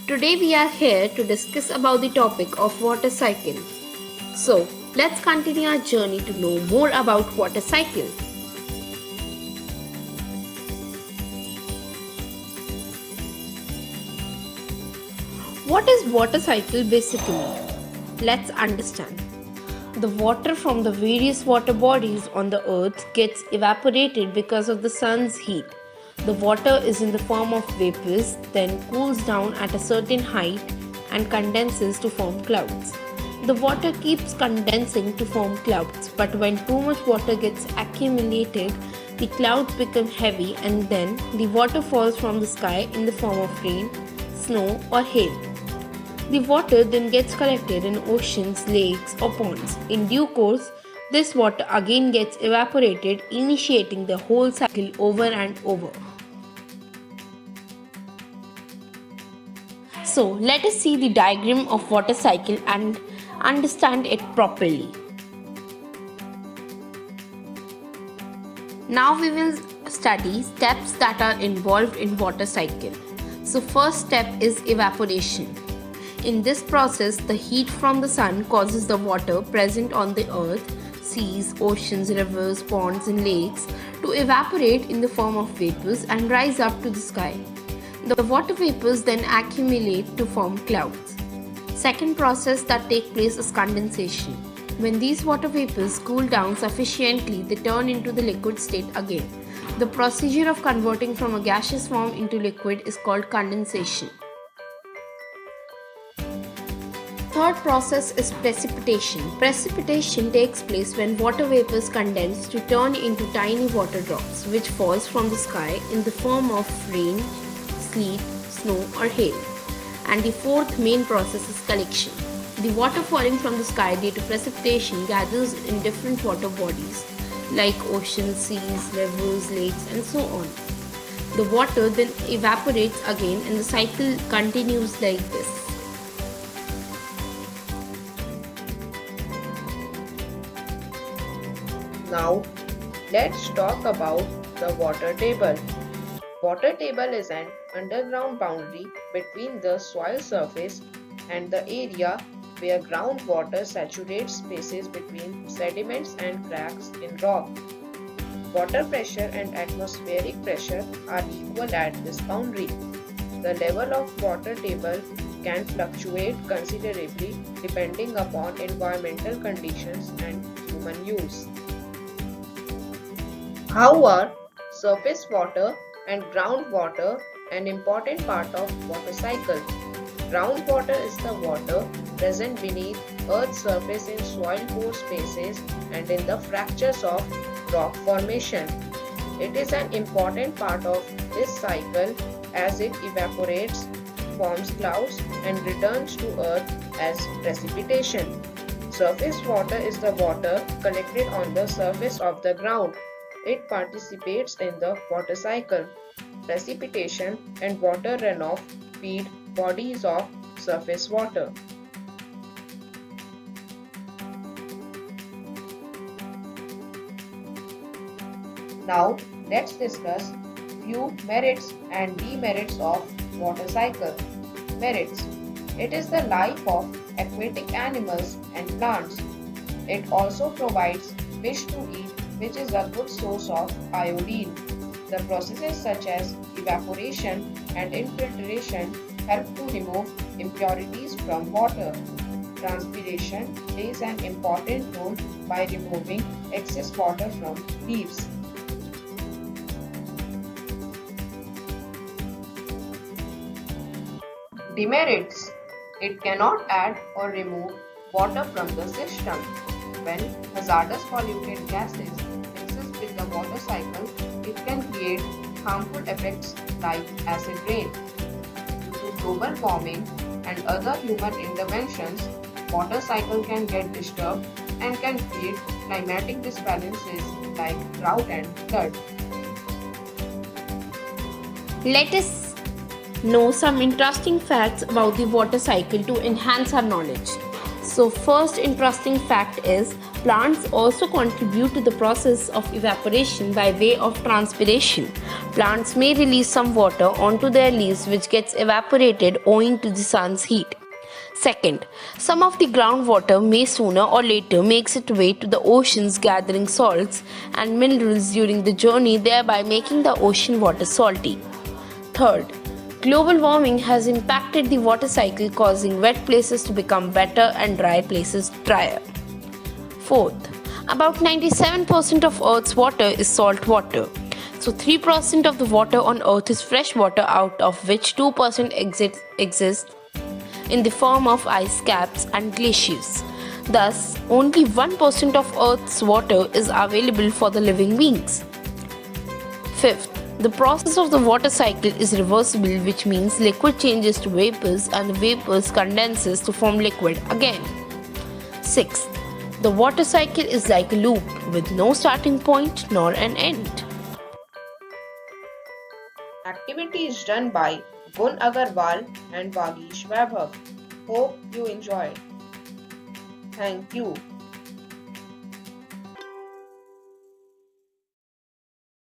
Today we are here to discuss about the topic of water cycle. So, let's continue our journey to know more about water cycle. What is water cycle basically? Let's understand. The water from the various water bodies on the earth gets evaporated because of the sun's heat. The water is in the form of vapors, then cools down at a certain height and condenses to form clouds. The water keeps condensing to form clouds, but when too much water gets accumulated, the clouds become heavy and then the water falls from the sky in the form of rain, snow, or hail. The water then gets collected in oceans, lakes, or ponds. In due course, this water again gets evaporated, initiating the whole cycle over and over. So, let us see the diagram of water cycle and understand it properly. Now we will study steps that are involved in water cycle. So, first step is evaporation. In this process, the heat from the sun causes the water present on the earth, seas, oceans, rivers, ponds, and lakes to evaporate in the form of vapors and rise up to the sky. The water vapors then accumulate to form clouds. Second process that takes place is condensation. When these water vapors cool down sufficiently, they turn into the liquid state again. The procedure of converting from a gaseous form into liquid is called condensation. Third process is precipitation. Precipitation takes place when water vapors condense to turn into tiny water drops which falls from the sky in the form of rain, sleet, snow, or hail. And the fourth main process is collection. The water falling from the sky due to precipitation gathers in different water bodies like oceans, seas, rivers, lakes, and so on. The water then evaporates again and the cycle continues like this. Now, let's talk about the water table. Water table is an underground boundary between the soil surface and the area where groundwater saturates spaces between sediments and cracks in rock. Water pressure and atmospheric pressure are equal at this boundary. The level of water table can fluctuate considerably depending upon environmental conditions and human use. How are surface water and groundwater an important part of water cycle? Groundwater is the water present beneath Earth's surface in soil-pore spaces and in the fractures of rock formation. It is an important part of this cycle as it evaporates, forms clouds, and returns to Earth as precipitation. Surface water is the water collected on the surface of the ground. It participates in the water cycle. Precipitation and water runoff feed bodies of surface water. Now, let's discuss few merits and demerits of water cycle. Merits. It is the life of aquatic animals and plants. It also provides fish to eat, which is a good source of iodine. The processes such as evaporation and infiltration help to remove impurities from water. Transpiration plays an important role by removing excess water from leaves. Demerits. It cannot add or remove water from the system. When hazardous polluted gases exist with the water cycle, it can create harmful effects like acid rain. Due to global warming and other human interventions, water cycle can get disturbed and can create climatic disbalances like drought and flood. Let us know some interesting facts about the water cycle to enhance our knowledge. So, first interesting fact is plants also contribute to the process of evaporation by way of transpiration. Plants may release some water onto their leaves which gets evaporated owing to the sun's heat. Second, some of the groundwater may sooner or later makes its way to the oceans gathering salts and minerals during the journey, thereby making the ocean water salty. Third, global warming has impacted the water cycle, causing wet places to become wetter and dry places drier. Fourth, about 97% of Earth's water is salt water. So 3% of the water on Earth is fresh water, out of which 2% exists in the form of ice caps and glaciers. Thus, only 1% of Earth's water is available for the living beings. Fifth, the process of the water cycle is reversible, which means liquid changes to vapors and the vapors condenses to form liquid again. Sixth, the water cycle is like a loop with no starting point nor an end. Activity is done by Gun Agarwal and Vagish Vaibhav. Hope you enjoyed. Thank you.